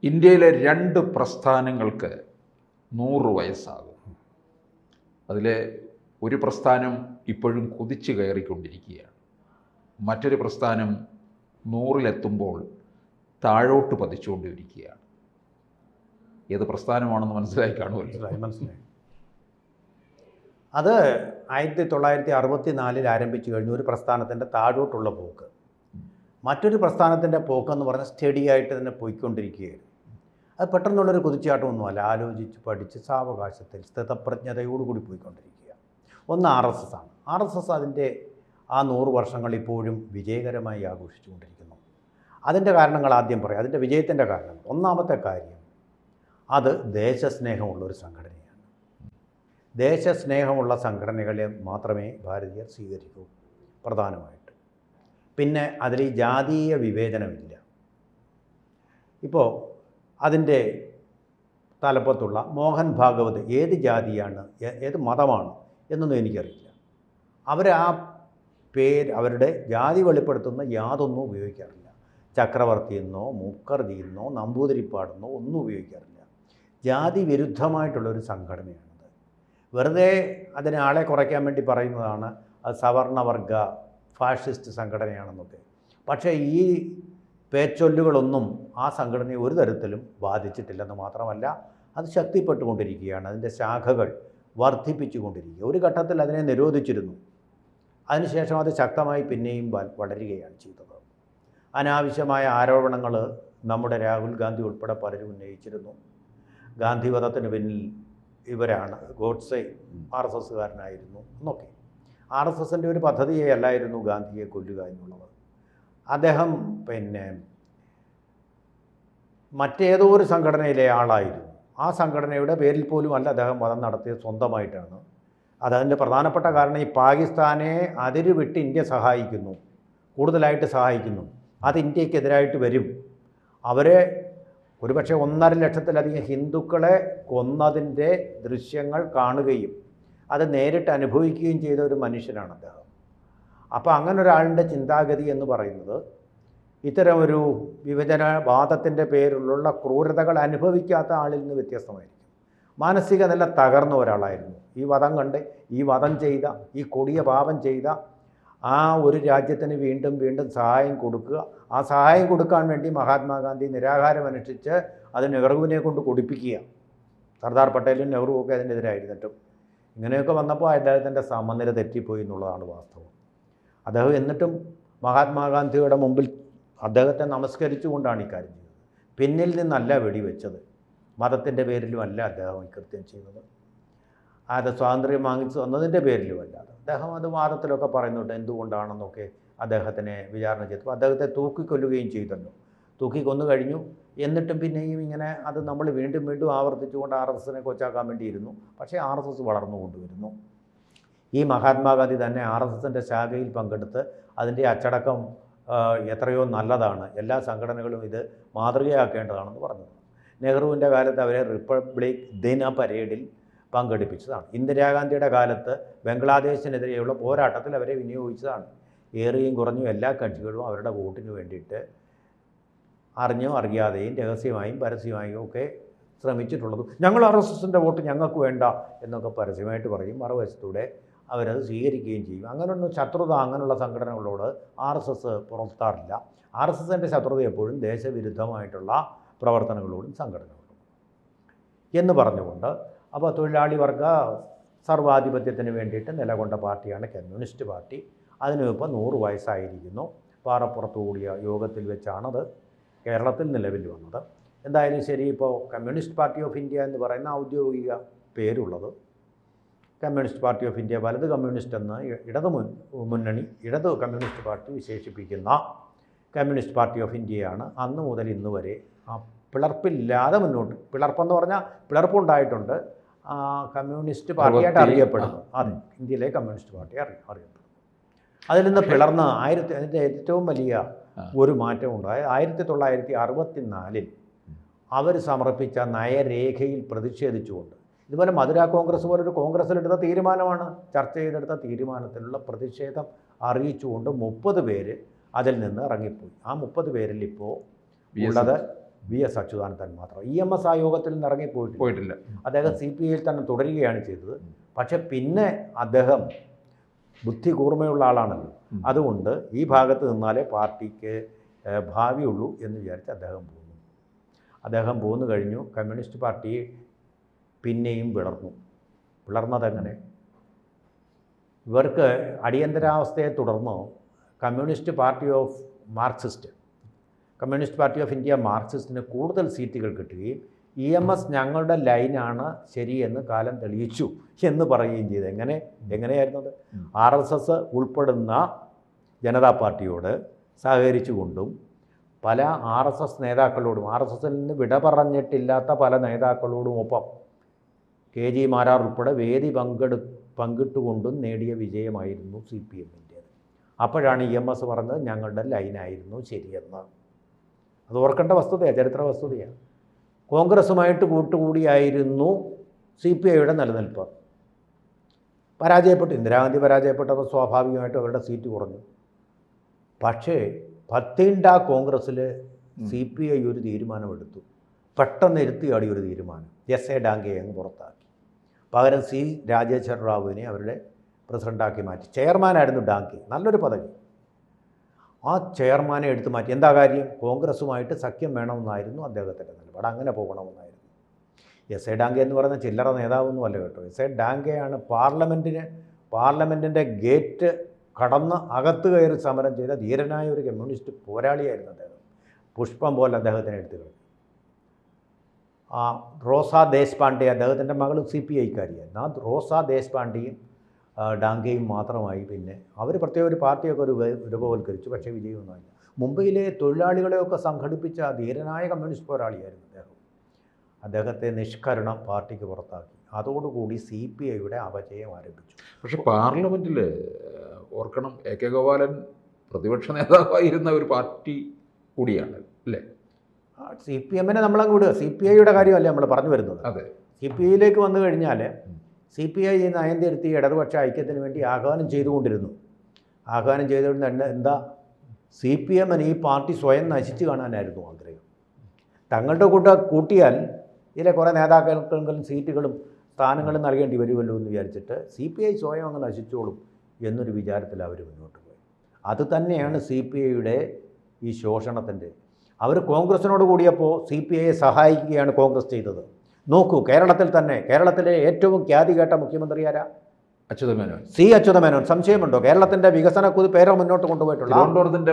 ഇന്ത്യയിലെ രണ്ട് പ്രസ്ഥാനങ്ങൾക്ക് 100 വയസ്സാകും. അതിലെ ഒരു പ്രസ്ഥാനം ഇപ്പോഴും കുതിച്ചു കയറിക്കൊണ്ടിരിക്കുകയാണ്. മറ്റൊരു പ്രസ്ഥാനം 100-ലെത്തുമ്പോൾ താഴോട്ട് പതിച്ചുകൊണ്ടിരിക്കുകയാണ്. ഏത് പ്രസ്ഥാനമാണെന്ന് മനസ്സിലായി കാണുമല്ലോ. മനസ്സിലായി. അത് 1964 ആരംഭിച്ചു കഴിഞ്ഞു ഒരു പ്രസ്ഥാനത്തിൻ്റെ താഴോട്ടുള്ള പോക്ക്. മറ്റൊരു പ്രസ്ഥാനത്തിൻ്റെ പോക്കെന്ന് പറഞ്ഞാൽ സ്റ്റഡി ആയിട്ട് തന്നെ പോയിക്കൊണ്ടിരിക്കുകയാണ്. അത് പെട്ടെന്നുള്ളൊരു കുതിച്ചാട്ടമൊന്നുമല്ല, ആലോചിച്ച് പഠിച്ച് സാവകാശത്തിൽ സ്ഥിതപ്രജ്ഞതയോടുകൂടി പോയിക്കൊണ്ടിരിക്കുക. ഒന്ന് RSS ആണ്. RSS അതിൻ്റെ ആ 100 വർഷങ്ങൾ ഇപ്പോഴും വിജയകരമായി ആഘോഷിച്ചുകൊണ്ടിരിക്കുന്നു. അതിൻ്റെ കാരണങ്ങൾ ആദ്യം പറയാം, അതിൻ്റെ വിജയത്തിൻ്റെ കാരണങ്ങൾ. ഒന്നാമത്തെ കാര്യം, അത് ദേശസ്നേഹമുള്ളൊരു സംഘടനയാണ്. ദേശസ്നേഹമുള്ള സംഘടനകളെ മാത്രമേ ഭാരതീയർ സ്വീകരിക്കൂ പ്രധാനമായിട്ട്. പിന്നെ അതിൽ ഈ ജാതീയ വിവേചനമില്ല. ഇപ്പോൾ അതിൻ്റെ തലപ്പത്തുള്ള മോഹൻ ഭാഗവത് ഏത് ജാതിയാണ്, ഏത് മതമാണ് എന്നൊന്നും എനിക്കറിയില്ല. അവർ ആ പേര്, അവരുടെ ജാതി വെളിപ്പെടുത്തുന്ന യാതൊന്നും ഉപയോഗിക്കാറില്ല. ചക്രവർത്തി എന്നോ മുഖർജി എന്നോ നമ്പൂതിരിപ്പാടെന്നോ ഒന്നും ഉപയോഗിക്കാറില്ല. ജാതി വിരുദ്ധമായിട്ടുള്ളൊരു സംഘടനയാണത്. വെറുതെ അതിനെ ആളെ കുറയ്ക്കാൻ വേണ്ടി പറയുന്നതാണ് അത് സവർണവർഗ ഫാഷിസ്റ്റ് സംഘടനയാണെന്നൊക്കെ. പക്ഷേ ഈ പേച്ചൊല്ലുകളൊന്നും ആ സംഘടനയെ ഒരു തരത്തിലും ബാധിച്ചിട്ടില്ലെന്ന് മാത്രമല്ല, അത് ശക്തിപ്പെട്ടുകൊണ്ടിരിക്കുകയാണ്. അതിൻ്റെ ശാഖകൾ വർദ്ധിപ്പിച്ചുകൊണ്ടിരിക്കുക. ഒരു ഘട്ടത്തിൽ അതിനെ നിരോധിച്ചിരുന്നു. അതിനുശേഷം അത് ശക്തമായി പിന്നെയും വളരുകയാണ് ചെയ്തത്. അനാവശ്യമായ ആരോപണങ്ങൾ നമ്മുടെ രാഹുൽ ഗാന്ധി ഉൾപ്പെടെ പലരും ഉന്നയിച്ചിരുന്നു. ഗാന്ധിവധത്തിന് പിന്നിൽ ഇവരാണ്, ഗോഡ്സെ RSSകാരനായിരുന്നു എന്നൊക്കെ. RSSൻ്റെ ഒരു പദ്ധതിയെ അല്ലായിരുന്നു ഗാന്ധിയെ കൊല്ലുക എന്നുള്ളത്. അദ്ദേഹം മറ്റേതോ ഒരു സംഘടനയിലെ ആളായിരുന്നു. ആ സംഘടനയുടെ പേരിൽ പോലും അല്ല അദ്ദേഹം മതം നടത്തിയത്, സ്വന്തമായിട്ടാണ്. അതതിൻ്റെ പ്രധാനപ്പെട്ട കാരണം, ഈ പാകിസ്ഥാനെ അതിര് വിട്ട് ഇന്ത്യ സഹായിക്കുന്നു, കൂടുതലായിട്ട് സഹായിക്കുന്നു. അത് ഇന്ത്യക്കെതിരായിട്ട് വരും. അവരെ ഒരുപക്ഷെ 1.5 ലക്ഷത്തിലധികം ഹിന്ദുക്കളെ കൊന്നതിൻ്റെ ദൃശ്യങ്ങൾ കാണുകയും അത് നേരിട്ട് അനുഭവിക്കുകയും ചെയ്ത ഒരു മനുഷ്യനാണ് അദ്ദേഹം. അപ്പോൾ അങ്ങനെ ഒരാളുടെ ചിന്താഗതി എന്ന് പറയുന്നത് ഇത്തരം ഒരു വിഭജനവാദത്തിൻ്റെ പേരിലുള്ള ക്രൂരതകൾ അനുഭവിക്കാത്ത ആളിൽ നിന്ന് വ്യത്യസ്തമായിരിക്കും. മാനസിക നില തകർന്ന ഒരാളായിരുന്നു. ഈ വധം കണ്ട്, ഈ വധം ചെയ്ത, ഈ കൊടിയ പാപം ചെയ്ത ആ ഒരു രാജ്യത്തിന് വീണ്ടും വീണ്ടും സഹായം കൊടുക്കുക. ആ സഹായം കൊടുക്കാൻ വേണ്ടി മഹാത്മാഗാന്ധി നിരാഹാരം അനുഷ്ഠിച്ച് അത് നെഹ്റുവിനെ കൊണ്ട് കൊടുപ്പിക്കുക. സർദാർ പട്ടേലും നെഹ്റുവും ഒക്കെ അതിനെതിരായിരുന്നിട്ടും ഇങ്ങനെയൊക്കെ വന്നപ്പോൾ അദ്ദേഹത്തിൻ്റെ സമനില തെറ്റിപ്പോയി എന്നുള്ളതാണ് വാസ്തവം. അദ്ദേഹം എന്നിട്ടും മഹാത്മാഗാന്ധിയുടെ മുമ്പിൽ അദ്ദേഹത്തെ നമസ്കരിച്ചുകൊണ്ടാണ് ഇക്കാര്യം ചെയ്തത്. പിന്നിൽ നിന്നല്ല വെടിവെച്ചത്, മതത്തിൻ്റെ പേരിലുമല്ല അദ്ദേഹം ഇക്കൃത്യം ചെയ്തത്, അത് സ്വാതന്ത്ര്യം വാങ്ങിച്ചു തന്നതിൻ്റെ പേരിലുമല്ല. അദ്ദേഹം അത് വാദത്തിലൊക്കെ പറയുന്നുണ്ട് എന്തുകൊണ്ടാണെന്നൊക്കെ അദ്ദേഹത്തിനെ വിചാരണ ചെയ്തപ്പോൾ അദ്ദേഹത്തെ തൂക്കിക്കൊല്ലുകയും ചെയ്തല്ലോ. തൂക്കിക്കൊന്നു കഴിഞ്ഞു. എന്നിട്ടും പിന്നെയും ഇങ്ങനെ അത് നമ്മൾ വീണ്ടും വീണ്ടും ആവർത്തിച്ചുകൊണ്ട് RSSനെ കൊച്ചാക്കാൻ വേണ്ടിയിരുന്നു. പക്ഷേ RSS വളർന്നു കൊണ്ടുവരുന്നു. ഈ മഹാത്മാഗാന്ധി തന്നെ RSSൻ്റെ ശാഖയിൽ പങ്കെടുത്ത് അതിൻ്റെ അച്ചടക്കം എത്രയോ നല്ലതാണ്, എല്ലാ സംഘടനകളും ഇത് മാതൃകയാക്കേണ്ടതാണെന്ന് പറഞ്ഞത്. നെഹ്റുവിൻ്റെ കാലത്ത് അവരെ റിപ്പബ്ലിക് ദിന പരേഡിൽ പങ്കെടുപ്പിച്ചതാണ്. ഇന്ദിരാഗാന്ധിയുടെ കാലത്ത് ബംഗ്ലാദേശിനെതിരെയുള്ള പോരാട്ടത്തിൽ അവരെ വിനിയോഗിച്ചതാണ്. ഏറിയും കുറഞ്ഞും എല്ലാ കക്ഷികളും അവരുടെ വോട്ടിന് വേണ്ടിയിട്ട് അറിഞ്ഞോ അറിയാതെയും രഹസ്യമായും പരസ്യമായും ഒക്കെ ശ്രമിച്ചിട്ടുള്ളത്. ഞങ്ങൾ RSSൻ്റെ വോട്ട് ഞങ്ങൾക്ക് വേണ്ട എന്നൊക്കെ പരസ്യമായിട്ട് പറയും. മറുവശത്തൂടെ അവരത് സ്വീകരിക്കുകയും ചെയ്യും. അങ്ങനെയൊന്നും ശത്രുത അങ്ങനെയുള്ള സംഘടനകളോട് RSS പുറത്താറില്ല. RSSൻ്റെ ശത്രുത എപ്പോഴും ദേശവിരുദ്ധമായിട്ടുള്ള പ്രവർത്തനങ്ങളോടും സംഘടനകളോടും എന്ന് പറഞ്ഞുകൊണ്ട്, അപ്പോൾ തൊഴിലാളി വർഗ സർവാധിപത്യത്തിന് വേണ്ടിയിട്ട് നിലകൊണ്ട പാർട്ടിയാണ് കമ്മ്യൂണിസ്റ്റ് പാർട്ടി. അതിനിപ്പോൾ 100 വയസ്സായിരിക്കുന്നു. പാറപ്പുറത്ത് കൂടിയ യോഗത്തിൽ വെച്ചാണത് കേരളത്തിൽ നിലവിൽ വന്നത്. എന്തായാലും ശരി, ഇപ്പോൾ കമ്മ്യൂണിസ്റ്റ് പാർട്ടി ഓഫ് ഇന്ത്യ എന്ന് പറയുന്ന ഔദ്യോഗിക പേരുള്ളത് കമ്മ്യൂണിസ്റ്റ് പാർട്ടി ഓഫ് ഇന്ത്യ, വലത് കമ്മ്യൂണിസ്റ്റ് എന്ന് ഇടത് കമ്മ്യൂണിസ്റ്റ് പാർട്ടി വിശേഷിപ്പിക്കുന്ന കമ്മ്യൂണിസ്റ്റ് പാർട്ടി ഓഫ് ഇന്ത്യയാണ് അന്ന് മുതൽ ഇന്ന് വരെ ആ പിളർപ്പില്ലാതെ മുന്നോട്ട്, പിളർപ്പെന്ന് പറഞ്ഞാൽ പിളർപ്പുണ്ടായിട്ടുണ്ട്, കമ്മ്യൂണിസ്റ്റ് പാർട്ടിയായിട്ട് അറിയപ്പെടുന്നു. അതെ, ഇന്ത്യയിലെ കമ്മ്യൂണിസ്റ്റ് പാർട്ടി അറിയപ്പെടുന്നു. അതിൽ നിന്ന് പിളർന്ന് അതിൻ്റെ ഏറ്റവും വലിയ ഒരു മാറ്റമുണ്ടായി 1964 അവർ സമർപ്പിച്ച നയരേഖയിൽ പ്രതിഷേധിച്ചുകൊണ്ട്. ഇതുപോലെ മധുര കോൺഗ്രസ് പോലൊരു കോൺഗ്രസ്സിലെടുത്ത തീരുമാനമാണ്, ചർച്ച ചെയ്തെടുത്ത തീരുമാനത്തിലുള്ള പ്രതിഷേധം അറിയിച്ചുകൊണ്ട് 30 പേര് അതിൽ നിന്ന് ഇറങ്ങിപ്പോയി. ആ 30 പേരിൽ ഇപ്പോൾ ഉള്ളത് VS അച്യുതാനന്ദൻ മാത്രം. EMS ആ യോഗത്തിൽ നിന്ന് പോയിട്ടില്ല. അദ്ദേഹം CPIയിൽ തന്നെ തുടരുകയാണ് ചെയ്തത്. പക്ഷെ പിന്നെ അദ്ദേഹം ബുദ്ധി കൂർമ്മയുള്ള ആളാണല്ലോ, അതുകൊണ്ട് ഈ ഭാഗത്ത് നിന്നാലേ പാർട്ടിക്ക് ഭാവിയുള്ളൂ എന്ന് വിചാരിച്ച് അദ്ദേഹം പോന്നു കഴിഞ്ഞു. കമ്മ്യൂണിസ്റ്റ് പാർട്ടി പിന്നെയും പിളർന്നതെങ്ങനെ? ഇവർക്ക് അടിയന്തരാവസ്ഥയെ തുടർന്ന് കമ്മ്യൂണിസ്റ്റ് പാർട്ടി ഓഫ് ഇന്ത്യ മാർക്സിസ്റ്റിന് കൂടുതൽ സീറ്റുകൾ കിട്ടുകയും EMS ഞങ്ങളുടെ ലൈനാണ് ശരിയെന്ന് കാലം തെളിയിച്ചു എന്ന് പറയുകയും ചെയ്തു. എങ്ങനെയായിരുന്നത്? RSS ഉൾപ്പെടുന്ന ജനതാ പാർട്ടിയോട് സഹകരിച്ചുകൊണ്ടും പല RSS നേതാക്കളോടും, RSSൽ നിന്ന് വിട പറഞ്ഞിട്ടില്ലാത്ത പല നേതാക്കളോടുമൊപ്പം KG മാരാർ ഉൾപ്പെടെ വേദി പങ്കിട്ടുകൊണ്ടും നേടിയ വിജയമായിരുന്നു CPMൻ്റേത്. അപ്പോഴാണ് EMS പറഞ്ഞത് ഞങ്ങളുടെ ലൈനായിരുന്നു ശരിയെന്ന്. അത് ഓർക്കേണ്ട വസ്തുതയാണ്, ചരിത്ര വസ്തുതയാണ്. കോൺഗ്രസുമായിട്ട് കൂട്ടുകൂടിയായിരുന്നു CPIയുടെ നിലനിൽപ്പ്. ഇന്ദിരാഗാന്ധി പരാജയപ്പെട്ടപ്പോൾ സ്വാഭാവികമായിട്ടും അവരുടെ സീറ്റ് കുറഞ്ഞു. പക്ഷേ 10 കോൺഗ്രസ്സിൽ CPI ഒരു തീരുമാനമെടുത്തു, പെട്ടെന്ന് ഇരുത്തിയാടി ഒരു തീരുമാനം. SA ഡാങ്കയെ അങ്ങ് പുറത്താക്കി. പകരം C രാജേശ്വർ റാവുവിനെ അവരുടെ പ്രസിഡൻ്റാക്കി മാറ്റി. ചെയർമാനായിരുന്നു ഡാങ്കെ, നല്ലൊരു പദവി. ആ ചെയർമാനെ എടുത്തു മാറ്റി. എന്താ കാര്യം? കോൺഗ്രസുമായിട്ട് സഖ്യം വേണമെന്നായിരുന്നു അദ്ദേഹത്തിൻ്റെ നിലപാട്, അങ്ങനെ പോകണമെന്നായിരുന്നു. SA ഡാങ്കെ എന്ന് പറയുന്ന ചില്ലറ നേതാവൊന്നും അല്ല കേട്ടോ. SA ഡാങ്കെയാണ് പാർലമെൻറ്റിൻ്റെ ഗേറ്റ് കടന്ന് അകത്ത് കയറി സമരം ചെയ്ത ധീരനായ ഒരു കമ്മ്യൂണിസ്റ്റ് പോരാളിയായിരുന്നു അദ്ദേഹം. പുഷ്പം പോലെ അദ്ദേഹത്തിനെ എടുത്തു കഴിഞ്ഞു. റോസ ദേശ്പാണ്ഡെ, അദ്ദേഹത്തിൻ്റെ മകളും CPIക്കാരിയായിരുന്നു. ആ റോസ ദേശ്പാണ്ഡെയും ഡാങ്കയും മാത്രമായി. പിന്നെ അവർ പ്രത്യേക ഒരു പാർട്ടിയൊക്കെ രൂപവൽക്കരിച്ചു, പക്ഷേ വിജയമൊന്നുമില്ല. മുംബൈയിലെ തൊഴിലാളികളെയൊക്കെ സംഘടിപ്പിച്ച ധീരനായ കമ്മ്യൂണിസ്റ്റ് പോരാളിയായിരുന്നു അദ്ദേഹത്തെ നിഷ്കരണം പാർട്ടിക്ക് പുറത്താക്കി. അതോടുകൂടി CPIയുടെ അപജയം ആരംഭിച്ചു. പക്ഷെ പാർലമെൻറ്റിൽ ഓർക്കണം, AK ഗോപാലൻ പ്രതിപക്ഷ നേതാവായിരുന്ന ഒരു പാർട്ടി കൂടിയാണ് അല്ലേ? CPMനെ നമ്മളങ്ങ് വിടുക. CPIയുടെ കാര്യമല്ല നമ്മൾ പറഞ്ഞു വരുന്നത്. അതെ, CPIയിലേക്ക് വന്നു കഴിഞ്ഞാൽ CPI നയം തിരുത്തി ഇടതുപക്ഷ ഐക്യത്തിന് വേണ്ടി ആഹ്വാനം ചെയ്തുകൊണ്ടിരുന്നു. എന്താ? CPMന് ഈ പാർട്ടി സ്വയം നശിച്ചു കാണാനായിരുന്നു ആഗ്രഹം. തങ്ങളുടെ കൂട്ടിയാൽ ഇതിലെ കുറേ നേതാക്കൾക്കെങ്കിലും സീറ്റുകളും സ്ഥാനങ്ങളും നൽകേണ്ടി വരുമല്ലോ എന്ന് വിചാരിച്ചിട്ട് CPI സ്വയം അങ്ങ് നശിച്ചോളും എന്നൊരു വിചാരത്തിൽ അവർ മുന്നോട്ട് പോയി. അതുതന്നെയാണ് CPIയുടെ ഈ ശോഷണത്തിൻ്റെ. അവർ കോൺഗ്രസിനോട് കൂടിയപ്പോൾ CPIയെ സഹായിക്കുകയാണ് കോൺഗ്രസ് ചെയ്തത്. നോക്കൂ, കേരളത്തിലെ ഏറ്റവും ഖ്യാതി കേട്ട മുഖ്യമന്ത്രി ആരാ? അച്യുതമേനോൻ. സംശയമുണ്ടോ? കേരളത്തിൻ്റെ വികസന പേര് മുന്നോട്ട് കൊണ്ടുപോയിട്ടുള്ള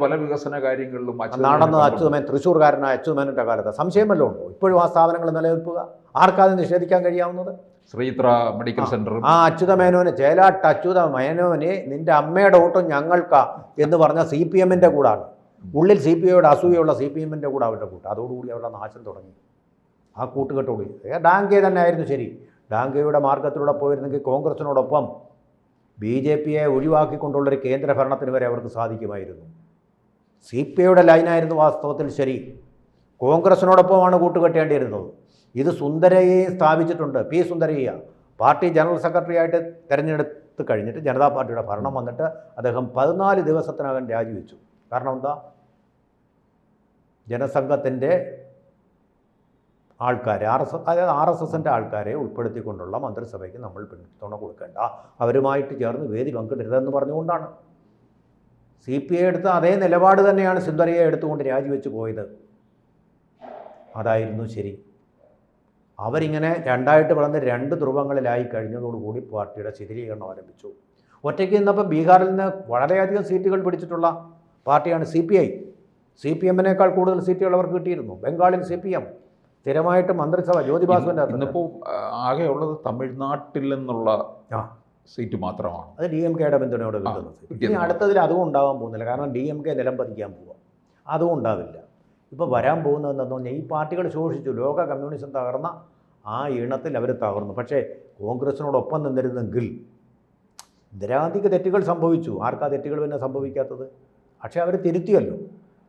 പല വികസന കാര്യങ്ങളിലും നടന്നത് അച്യുതമേനോൻ, തൃശ്ശൂർകാരനായ അച്യുതമേനോൻ്റെ കാലത്ത്. സംശയമല്ലോ ഉണ്ടോ? ഇപ്പോഴും ആ സ്ഥാപനങ്ങൾ നിലനിൽക്കുക? ആർക്കാതെ നിഷേധിക്കാൻ കഴിയാവുന്നത്? ശ്രീത്ര മെഡിക്കൽ സെൻ്റർ. ആ അച്യുതമേനോന്, ചേലാട്ട് അച്യുതമേനോന് നിൻ്റെ അമ്മയുടെ ഓട്ടം ഞങ്ങൾക്കാ എന്ന് പറഞ്ഞ CPMൻ്റെ കൂടാണ്. ഉള്ളിൽ CPIയോട് അസൂയുള്ള CPMൻ്റെ കൂടെ അവരുടെ കൂട്ട്. അതോടുകൂടി അവരുടെ നാശം തുടങ്ങി. ആ കൂട്ടുകെട്ടോടി ഡാങ്കെ തന്നെ ആയിരുന്നു ശരി. ഡാങ്കയുടെ മാർഗത്തിലൂടെ പോയിരുന്നെങ്കിൽ കോൺഗ്രസിനോടൊപ്പം BJPയെ ഒഴിവാക്കിക്കൊണ്ടുള്ളൊരു കേന്ദ്ര ഭരണത്തിന് വരെ അവർക്ക് സാധിക്കുമായിരുന്നു. CPIയുടെ ലൈനായിരുന്നു വാസ്തവത്തിൽ ശരി. കോൺഗ്രസിനോടൊപ്പമാണ് കൂട്ടുകെട്ടേണ്ടിയിരുന്നത്. ഇത് സുന്ദരയെ സ്ഥാപിച്ചിട്ടുണ്ട്. P Sundarayya party general secretary ആയിട്ട് തിരഞ്ഞെടുത്ത് കഴിഞ്ഞിട്ട് ജനതാ പാർട്ടിയുടെ ഭരണം വന്നിട്ട് അദ്ദേഹം 14 ദിവസത്തിനകം രാജിവെച്ചു. കാരണം എന്താ? ജനസംഘത്തിൻ്റെ ആൾക്കാരെ, RSSൻ്റെ ആൾക്കാരെ ഉൾപ്പെടുത്തിക്കൊണ്ടുള്ള മന്ത്രിസഭയ്ക്ക് നമ്മൾ പിന്തുണ കൊടുക്കേണ്ട, അവരുമായിട്ട് ചേർന്ന് വേദി പങ്കിടരുതെന്ന് പറഞ്ഞുകൊണ്ടാണ്. CPI എടുത്ത അതേ നിലപാട് തന്നെയാണ് സുന്ദരയെ എടുത്തുകൊണ്ട് രാജിവെച്ച് പോയത്. അതായിരുന്നു ശരി. അവരിങ്ങനെ രണ്ടായിട്ട് പിളർന്ന് 2 ധ്രുവങ്ങളിലായി കഴിഞ്ഞതോടുകൂടി പാർട്ടിയുടെ ശിഥിലീകരണം ആരംഭിച്ചു. ഒറ്റയ്ക്ക് നിന്നപ്പോൾ ബീഹാറിൽ നിന്ന് വളരെയധികം സീറ്റുകൾ പിടിച്ചിട്ടുള്ള പാർട്ടിയാണ് CPI. CPMനേക്കാൾ കൂടുതൽ സീറ്റുകൾ അവർക്ക് കിട്ടിയിരുന്നു. ബംഗാളിൽ CPM സ്ഥിരമായിട്ട് മന്ത്രിസഭ ജ്യോതിബാസുവിൻ്റെ ഇന്നിപ്പോൾ ആകെ ഉള്ളത് തമിഴ്നാട്ടിൽ നിന്നുള്ള സീറ്റ് മാത്രമാണ്. അത് DMKയുടെ പിന്തുണയോടെ കിട്ടുന്നത്. ഇനി അടുത്തതിൽ അതും ഉണ്ടാകാൻ പോകുന്നില്ല. കാരണം DMK നിലം പതിക്കാൻ പോവുക, അതും ഉണ്ടാവില്ല. ഇപ്പോൾ വരാൻ പോകുന്നതെന്നു പറഞ്ഞാൽ ഈ പാർട്ടികൾ ശോഷിച്ചു. ലോക കമ്മ്യൂണിസം തകർന്ന ആ ഈണത്തിൽ അവർ തകർന്നു. പക്ഷേ കോൺഗ്രസിനോടൊപ്പം നിന്നിരുന്നെങ്കിൽ നിരവധി തെറ്റുകൾ സംഭവിച്ചു. ആർക്കാ തെറ്റുകൾ പിന്നെ സംഭവിക്കാത്തത്? പക്ഷേ അവർ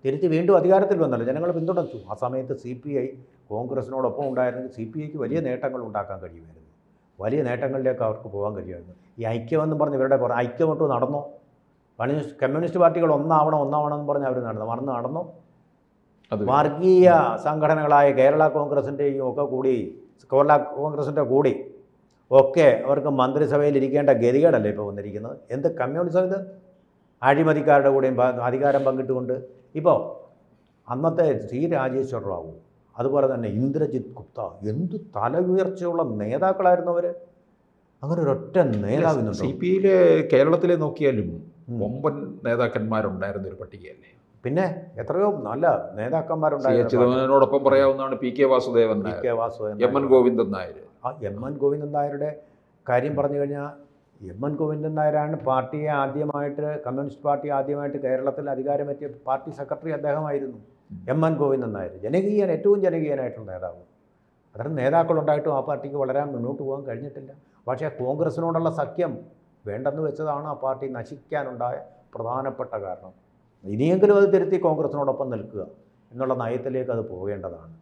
തിരുത്തി വീണ്ടും അധികാരത്തിൽ വന്നല്ലോ, ജനങ്ങൾ പിന്തുണച്ചു. ആ സമയത്ത് CPI കോൺഗ്രസിനോടൊപ്പം ഉണ്ടായിരുന്നെങ്കിൽ CPIക്ക് വലിയ നേട്ടങ്ങൾ ഉണ്ടാക്കാൻ കഴിയുമായിരുന്നു. വലിയ നേട്ടങ്ങളിലേക്ക് അവർക്ക് പോകാൻ കഴിയുമായിരുന്നു. ഈ ഐക്യമെന്നും പറഞ്ഞ് ഇവരുടെ ഐക്യമൊട്ട് നടന്നോ? കമ്മ്യൂണിസ്റ്റ് പാർട്ടികൾ ഒന്നാവണം എന്ന് പറഞ്ഞ് അവർ നടന്നോ? അത് വർഗീയ സംഘടനകളായ കേരള കോൺഗ്രസിൻ്റെയും ഒക്കെ കൂടി കേരള കോൺഗ്രസിൻ്റെ കൂടി ഒക്കെ അവർക്ക് മന്ത്രിസഭയിൽ ഇരിക്കേണ്ട ഗതികേടല്ലേ ഇപ്പോൾ വന്നിരിക്കുന്നത്. എന്ത് കമ്മ്യൂണിസം ഇത്? അഴിമതിക്കാരുടെ കൂടെയും അധികാരം പങ്കിട്ടുകൊണ്ട്. ഇപ്പോൾ അന്നത്തെ സി രാജേശ്വർ റാവു, അതുപോലെ തന്നെ ഇന്ദ്രജിത് ഗുപ്ത, എന്ത് തല ഉയർച്ചയുള്ള നേതാക്കളായിരുന്നു അവർ. അങ്ങനെ ഒരൊറ്റ നേതാവിനുണ്ട്. CPI കേരളത്തിലെ നോക്കിയാലും ഒമ്പൻ നേതാക്കന്മാരുണ്ടായിരുന്ന ഒരു പട്ടികയല്ലേ. പിന്നെ എത്രയോ നല്ല നേതാക്കന്മാരുണ്ടായിരുന്നു. ചിദംബരനോടൊപ്പം പറയാവുന്നതാണ് PK വാസുദേവൻ, MN ഗോവിന്ദൻ നായർ. ആ MN ഗോവിന്ദൻ നായരുടെ കാര്യം പറഞ്ഞു കഴിഞ്ഞാൽ, MN ഗോവിന്ദൻ നായരാണ് പാർട്ടിയെ ആദ്യമായിട്ട്, കമ്മ്യൂണിസ്റ്റ് പാർട്ടി ആദ്യമായിട്ട് കേരളത്തിൽ അധികാരമെത്തിയ പാർട്ടി സെക്രട്ടറി അദ്ദേഹമായിരുന്നു. MN ഗോവിന്ദൻ നായർ ഏറ്റവും ജനകീയനായിട്ടുള്ള നേതാവ്. അത്തരം നേതാക്കളുണ്ടായിട്ടും ആ പാർട്ടിക്ക് വളരാൻ മുന്നോട്ട് പോകാൻ കഴിഞ്ഞിട്ടില്ല. പക്ഷേ കോൺഗ്രസിനോടുള്ള സഖ്യം വേണ്ടെന്ന് വെച്ചതാണ് ആ പാർട്ടി നശിക്കാനുണ്ടായ പ്രധാനപ്പെട്ട കാരണം. ഇനിയെങ്കിലും അത് തിരുത്തി കോൺഗ്രസിനോടൊപ്പം നിൽക്കുക എന്നുള്ള നയത്തിലേക്ക് അത് പോകേണ്ടതാണ്.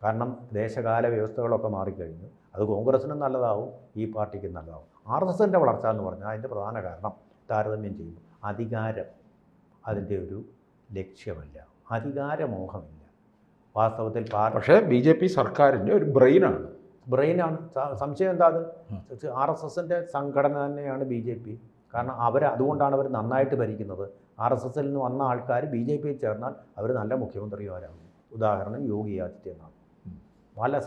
കാരണം ദേശകാല വ്യവസ്ഥകളൊക്കെ മാറിക്കഴിഞ്ഞു. അത് കോൺഗ്രസിനും നല്ലതാവും, ഈ പാർട്ടിക്കും നല്ലതാവും. RSSൻ്റെ വളർച്ച എന്ന് പറഞ്ഞാൽ അതിൻ്റെ പ്രധാന കാരണം താരതമ്യം ചെയ്യുമ്പോൾ അധികാരം അതിൻ്റെ ഒരു ലക്ഷ്യമല്ല, അധികാരമോഹമില്ല വാസ്തവത്തിൽ. പക്ഷേ BJP സർക്കാരിൻ്റെ ഒരു ബ്രെയിനാണ്. സംശയം എന്താ? അത് RSSൻ്റെ സംഘടന തന്നെയാണ് BJP. കാരണം അതുകൊണ്ടാണ് അവർ നന്നായിട്ട് ഭരിക്കുന്നത്. RSSൽ നിന്ന് വന്ന ആൾക്കാർ BJPയിൽ ചേർന്നാൽ അവർ നല്ല മുഖ്യമന്ത്രിമാരാകും. ഉദാഹരണം യോഗി ആദിത്യനാഥ്. പല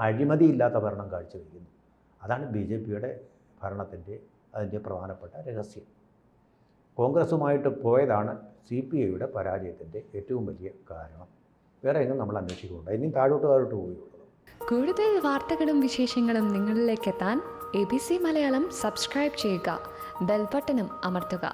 അഴിമതിയില്ലാത്ത ഭരണം കാഴ്ചവെക്കുന്നു. അതാണ് BJPയുടെ ഭരണത്തിൻ്റെ അതിൻ്റെ പ്രധാനപ്പെട്ട രഹസ്യം. കോൺഗ്രസുമായിട്ട് പോയതാണ് CPIയുടെ പരാജയത്തിൻ്റെ ഏറ്റവും വലിയ കാരണം. വേറെ എങ്ങും നമ്മൾ അന്വേഷിക്കുന്നുണ്ട്. ഇനിയും താഴോട്ട് പോയുള്ളൂ. കൂടുതൽ വാർത്തകളും വിശേഷങ്ങളും നിങ്ങളിലേക്ക് എത്താൻ ABC മലയാളം സബ്സ്ക്രൈബ് ചെയ്യുക, ബെൽ ബട്ടണും അമർത്തുക.